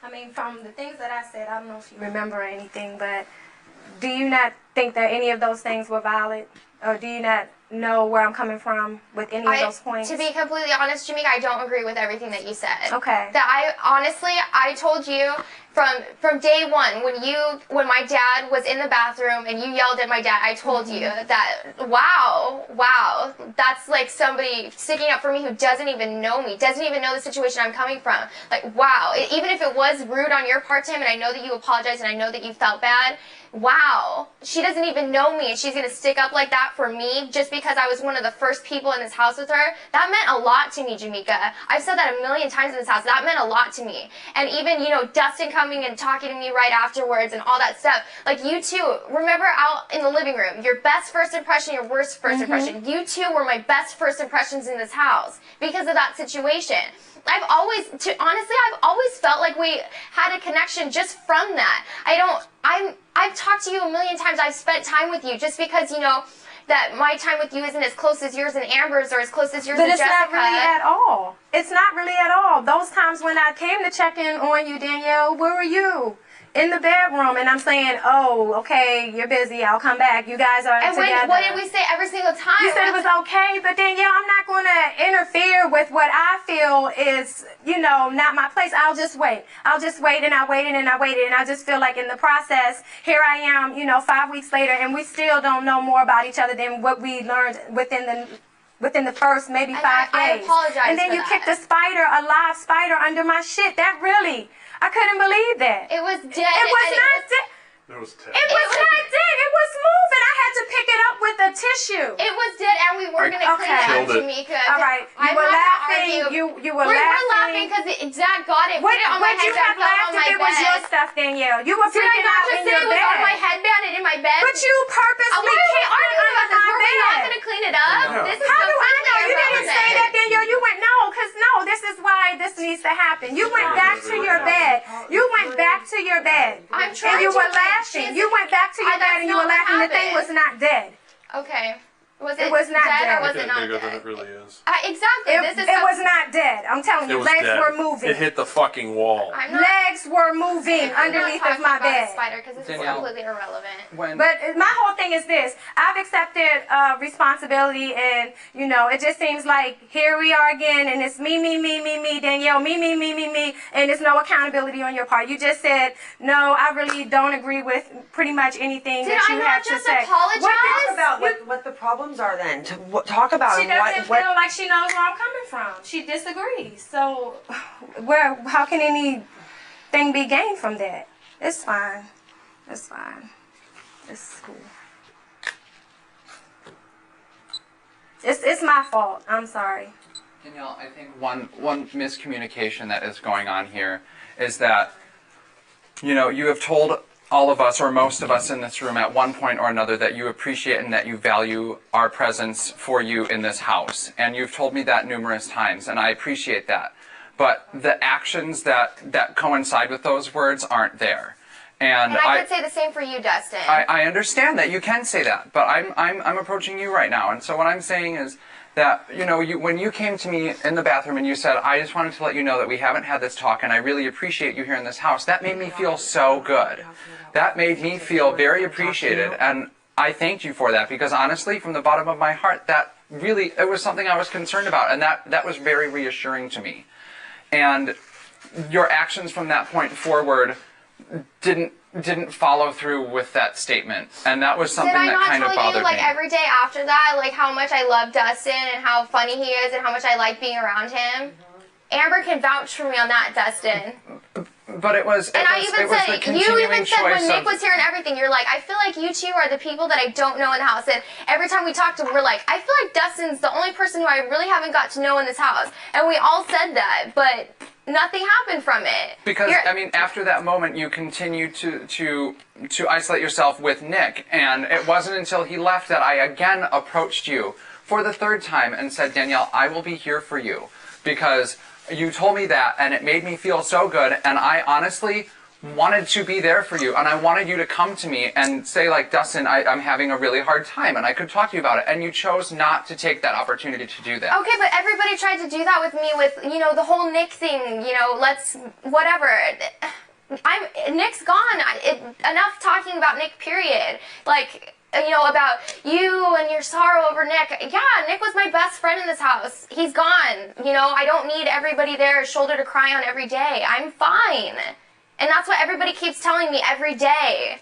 I mean, from the things that I said, I don't know if you remember anything, but do you not think that any of those things were valid? Or do you not know where I'm coming from with any of those points? To be completely honest, Jamaica, I don't agree with everything that you said. Okay. That I told you from day one when my dad was in the bathroom and you yelled at my dad, I told you that wow, that's like somebody sticking up for me who doesn't even know me, doesn't even know the situation I'm coming from. Like, wow, even if it was rude on your part to him, and I know that you apologized and I know that you felt bad, wow, she doesn't even know me and she's going to stick up like that for me just because I was one of the first people in this house with her. That meant a lot to me, Jamaica. I've said that a million times in this house. That meant a lot to me. And even, Dustin coming and talking to me right afterwards and all that stuff. Like, you two, remember out in the living room, your best first impression, your worst first impression. You two were my best first impressions in this house because of that situation. I've always felt like we had a connection just from that. I've talked to you a million times. I've spent time with you just because, that my time with you isn't as close as yours and Amber's or as close as yours and Jessica. But it's not really at all. It's not really at all. Those times when I came to check in on you, Danielle, where were you? In the bedroom, and I'm saying, oh, okay, you're busy, I'll come back. You guys are together. And what did we say every single time? You said it was okay, but Danielle, I'm not going to interfere with what I feel is, not my place. I'll just wait. I'll just wait, and I waited, and I waited, and I just feel like in the process, here I am, 5 weeks later, and we still don't know more about each other than what we learned within the first maybe 5 days. I apologize. And then you kicked a live spider under my shit. That really... I couldn't believe that. It was dead. It was not dead. It was dead. It was not dead. It was moving. I had to pick it up with a tissue. It was dead, and we were going to clean it up, Jamaica. All right. You were laughing. You were laughing. We're laughing because Dad got it. Put it on my headband. Would you have laughed if it was your stuff, Danielle? You were freaking out in your bed. Did I not just say it was on my headband and in my bed? But you purposely kicked it under my bed. We're not going to clean it up. How do I know? You didn't say that, Danielle. You went, this is why this needs to happen. You went back to your bed. You went back to your bed. I'm trying to. And you were laughing. You went back to your bed and you were laughing. The thing was not dead. Okay. It was not dead dead. or was it not bigger dead? than it really is. Exactly. It was not dead. I'm telling you, legs were moving. It hit the fucking wall. Legs were moving underneath of my bed. Spider, because this is completely irrelevant. But my whole thing is this: I've accepted responsibility, and it just seems like here we are again, and it's me, Danielle, me, and there's no accountability on your part. You just said no. I really don't agree with pretty much anything that you have to say. Did I not just apologize? Talk about what the problems are then. Talk about she doesn't feel like she knows where I'm coming from. She disagrees. So, how can anything be gained from that? It's fine. It's fine. It's cool. It's my fault. I'm sorry. Danielle, I think one miscommunication that is going on here is that, you have told all of us, or most of us in this room at one point or another, that you appreciate and that you value our presence for you in this house. And you've told me that numerous times, and I appreciate that. But the actions that coincide with those words aren't there. And I could say the same for you, Dustin. I understand that you can say that, but I'm approaching you right now. And so what I'm saying is that, when you came to me in the bathroom and you said, I just wanted to let you know that we haven't had this talk and I really appreciate you here in this house, that made me feel so good. That made me feel very appreciated, and I thanked you for that, because honestly, from the bottom of my heart, it was something I was concerned about, and that was very reassuring to me. And your actions from that point forward didn't follow through with that statement, and that was something that kind of bothered me. Did I not tell you, every day after that, how much I love Dustin and how funny he is and how much I like being around him? Amber can vouch for me on that, Dustin. But you even said when Nick was here and everything, you're like, I feel like you two are the people that I don't know in the house. And every time we talk to him, we're like, I feel like Dustin's the only person who I really haven't got to know in this house. And we all said that, but nothing happened from it. Because, after that moment, you continued to isolate yourself with Nick. And it wasn't until he left that I again approached you for the third time and said, Danielle, I will be here for you. Because you told me that, and it made me feel so good, and I honestly wanted to be there for you, and I wanted you to come to me and say, like, Dustin, I'm having a really hard time, and I could talk to you about it, and you chose not to take that opportunity to do that. Okay, but everybody tried to do that with me with, you know, the whole Nick thing, you know, whatever. Nick's gone. Enough talking about Nick, period. Like, you know, about you and your sorrow over Nick. Yeah, Nick was my best friend in this house. He's gone. You know, I don't need everybody there, shoulder to cry on every day. I'm fine. And that's what everybody keeps telling me every day.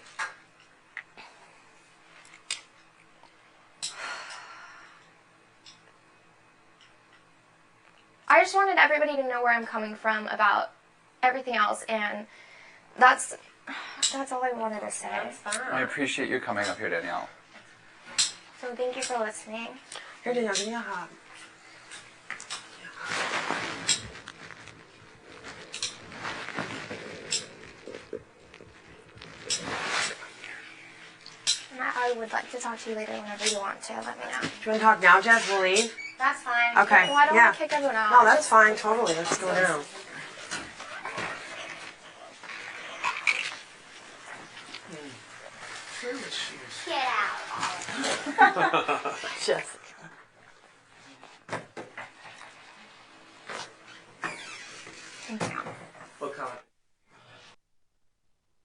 I just wanted everybody to know where I'm coming from about everything else, and that's all I wanted to say. That's fine. I appreciate you coming up here, Danielle. So thank you for listening. Here, Danielle, give me a hug. And I would like to talk to you later whenever you want to. Let me know. Do you want to talk now, Jess? We'll leave. That's fine. Okay. Well, I don't Yeah. want to kick everyone out. No, that's fine. Totally. Let's go now. Get out. Jess.